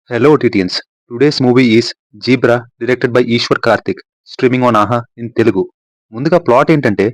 Hello OTTians. Today's movie is Zebra directed by Ishwar Karthik, streaming on AHA in Telugu. ముందుగా plot ఏంటంటే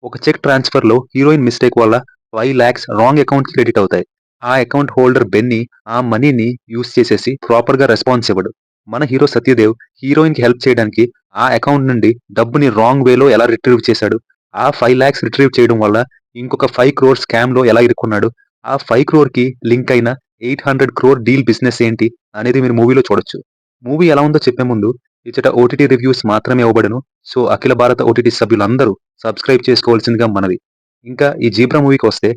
ఒక check ట్రాన్స్ఫర్లో heroine mistake వల్ల 5 lakhs wrong account credit అవుతాయి. ఆ account holder Benny ఆ మనీని use చేసేసి ప్రాపర్ గా రెస్పాన్స్ ఇవ్వడు. మన హీరో సత్యదేవ్ హీరోయిన్ కి హెల్ప్ చేయడానికి ఆ అకౌంట్ నుండి డబ్బుని రాంగ్ వేలో ఎలా రిట్రీవ్ చేశాడు, ఆ 5 lakhs రిట్రీవ్ చేయడం వల్ల ఇంకొక 5 crore స్కామ్ లో ఎలా ఇరుక్కున్నాడు, ఆ 5 crore కి లింక్ అయిన 800 crore డీల్ బిజినెస్ ఏంటి అనేది మీరు మూవీలో చూడొచ్చు. మూవీ ఎలా ఉందో చెప్పే ముందు ఇచ్చట ఓటీటీ రివ్యూస్ మాత్రమే ఇవ్వబడును. సో అఖిల భారత ఓటీటీ సభ్యులందరూ సబ్స్క్రైబ్ చేసుకోవాల్సిందిగా మనవి. ఇంకా ఈ జీబ్రా మూవీకి వస్తే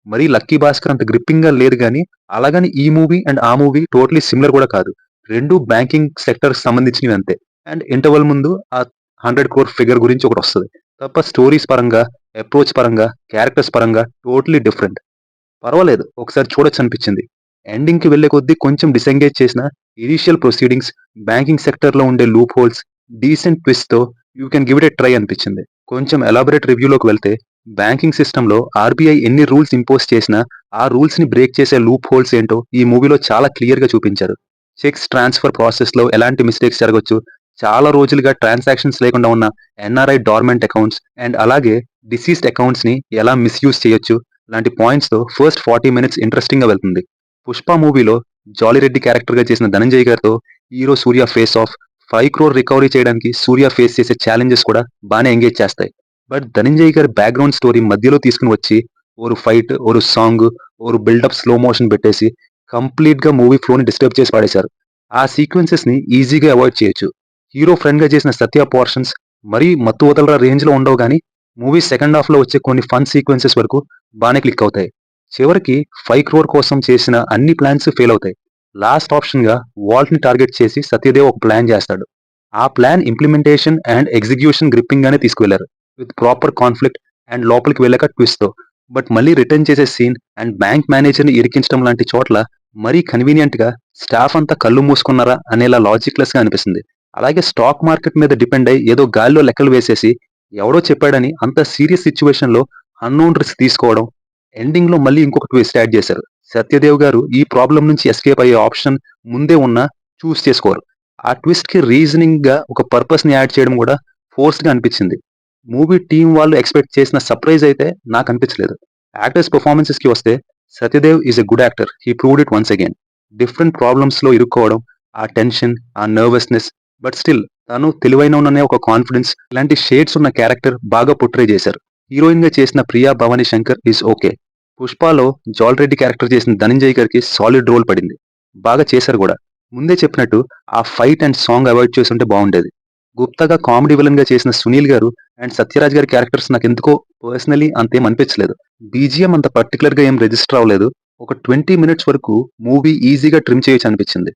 మరీ లక్కీ భాస్కర్ అంత గ్రిప్పింగ్ గా లేదు కానీ అలాగని ఈ మూవీ అండ్ ఆ మూవీ టోటలీ సిమిలర్ కూడా కాదు. రెండు బ్యాంకింగ్ సెక్టర్ సంబంధించినవి అంతే. అండ్ ఇంటర్వల్ ముందు ఆ 100 crore ఫిగర్ గురించి ఒకటి వస్తుంది. తప్ప స్టోరీస్ పరంగా, అప్రోచ్ పరంగా, క్యారెక్టర్స్ పరంగా టోటలీ డిఫరెంట్. పర్వాలేదు, ఒకసారి చూడొచ్చు అనిపించింది. ఎండింగ్ కి వెళ్లే కొద్దీ కొంచెం డిసెంగేజ్ చేసిన ఇనీషియల్ ప్రొసీడింగ్స్, బ్యాంకింగ్ సెక్టర్ లో ఉండే లూప్ హోల్స్, డీసెంట్ ట్విస్ట్ తో you can give it a try అనిపించింది. కొంచెం ఎలాబొరేట్ రివ్యూలోకి వెళ్తే బ్యాంకింగ్ సిస్టమ్ లో ఆర్బీఐ ఎన్ని రూల్స్ ఇంపోజ్ చేసినా ఆ రూల్స్ ని బ్రేక్ చేసే లూప్ హోల్స్ ఏంటో ఈ మూవీలో చాలా క్లియర్ గా చూపించారు. చెక్స్ ట్రాన్స్ఫర్ ప్రాసెస్ లో ఎలాంటి మిస్టేక్స్ జరగవచ్చు, చాలా రోజులుగా ట్రాన్సాక్షన్స్ లేకుండా ఉన్న ఎన్ఆర్ఐ డార్మెంట్ అకౌంట్స్ అండ్ అలాగే డిసీజ్డ్ అకౌంట్స్ ని ఎలా మిస్యూజ్ చేయొచ్చు లాంటి పాయింట్స్ తో ఫస్ట్ 40 minutes ఇంట్రెస్టింగ్ గా వెళ్తుంది. పుష్ప మూవీలో జాలీరెడ్డి క్యారెక్టర్ గా చేసిన ధనంజయ్ గారితో hero Surya face of 5 crore recovery చేయడానికి సూర్య ఫేస్ చేసే ఛాలెంజెస్ కూడా బాగానే ఎంగేజ్ చేస్తాయి. బట్ ధనంజయ్ గారి బ్యాక్గ్రౌండ్ స్టోరీ మధ్యలో తీసుకుని వచ్చి ఓరు ఫైట్, ఓరు సాంగ్, ఓరు బిల్డప్ స్లో మోషన్ పెట్టేసి కంప్లీట్ గా మూవీ ఫ్లోని డిస్టర్బ్ చేసి పాడేశారు. ఆ సీక్వెన్సెస్ ని ఈజీగా అవాయిడ్ చేయొచ్చు. హీరో ఫ్రెండ్ గా చేసిన సత్య పోర్షన్స్ మరీ మత్తు వదలరా రేంజ్ లో ఉండవు కానీ మూవీ సెకండ్ హాఫ్ లో వచ్చే కొన్ని ఫన్ సీక్వెన్సెస్ వరకు బాగానే క్లిక్ అవుతాయి. చివరికి 5 crore కోసం చేసిన అన్ని ప్లాన్స్ ఫెయిల్ అవుతాయి. లాస్ట్ ఆప్షన్ గా వాల్ట్ ని టార్గెట్ చేసి సత్యదేవ్ ఒక ప్లాన్ చేస్తాడు. ఆ plan implementation and execution gripping గానే తీసుకువెళ్లారు, విత్ ప్రాపర్ కాన్ఫ్లిక్ట్ అండ్ లోపలికి వెళ్ళాక ట్విస్ట్ తో. బట్ మళ్ళీ రిటర్న్ చేసే సీన్ అండ్ బ్యాంక్ మేనేజర్ ని ఇరికించడం లాంటి చోట్ల మరీ కన్వీనియంట్ గా స్టాఫ్ అంతా కళ్ళు మూసుకున్నారా అనేలా లాజిక్లెస్ గా అనిపిస్తుంది. అలాగే స్టాక్ మార్కెట్ మీద డిపెండ్ అయ్యి ఏదో గాల్లో లెక్కలు వేసేసి ఎవడో చెప్పాడని అంత సీరియస్ సిచ్యువేషన్ లో అన్నోన్ రిస్క్ తీసుకోవడం, ఎండింగ్ లో మళ్ళీ ఇంకొక ట్విస్ట్ యాడ్ చేశారు. సత్యదేవ్ గారు ఈ ప్రాబ్లం నుంచి ఎస్కేప్ అయ్యే ఆప్షన్ ముందే ఉన్నా చూస్ చేసుకోరు. ఆ ట్విస్ట్ కి రీజనింగ్ గా ఒక పర్పస్ ని యాడ్ చేయడం కూడా ఫోర్స్డ్ గా అనిపించింది. మూవీ టీం వాళ్ళు ఎక్స్పెక్ట్ చేసిన సర్ప్రైజ్ అయితే నాకు అనిపించలేదు. యాక్టర్స్ పర్ఫార్మెన్సెస్ కి వస్తే Satyadev is a good actor, he proved it once again. Different problems లో ఇరుక్కోవడం, ఆ టెన్షన్, ఆ నర్వస్నెస్, బట్ స్టిల్ తను తెలివైన అనే ఒక కాన్ఫిడెన్స్ ఇలాంటి షేడ్స్ ఉన్న క్యారెక్టర్ బాగా పోర్ట్రే చేశారు. హీరోయిన్ గా చేసిన ప్రియా భవానీ శంకర్ ఈజ్ ఓకే. పుష్పలో జాల్ రెడ్డి క్యారెక్టర్ చేసిన ధనంజయ్ గారికి సాలిడ్ రోల్ పడింది, బాగా చేశారు కూడా. ముందే చెప్పినట్టు ఆ ఫైట్ అండ్ సాంగ్ అవాయిడ్ చేసి ఉంటే బాగుండేది. గుప్తాగా కామెడీ విలన్ గా చేసిన సునీల్ గారు అండ్ సత్యరాజ్ గారి క్యారెక్టర్స్ నాకు ఎందుకో పర్సనలీ అంతేం అనిపించలేదు. బీజిఎం అంత పర్టికులర్ గా ఏం రిజిస్టర్ అవ్వలేదు. ఒక 20 minutes వరకు మూవీ ఈజీగా ట్రిమ్ చేయొచ్చు అనిపించింది.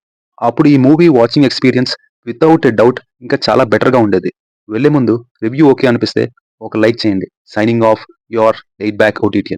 అప్పుడు ఈ movie watching experience without a doubt ఇంకా చాలా బెటర్ గా ఉండేది. వెళ్లే ముందు రివ్యూ ఓకే అనిపిస్తే ఒక లైక్ చేయండి. Signing off, your eight back OTT.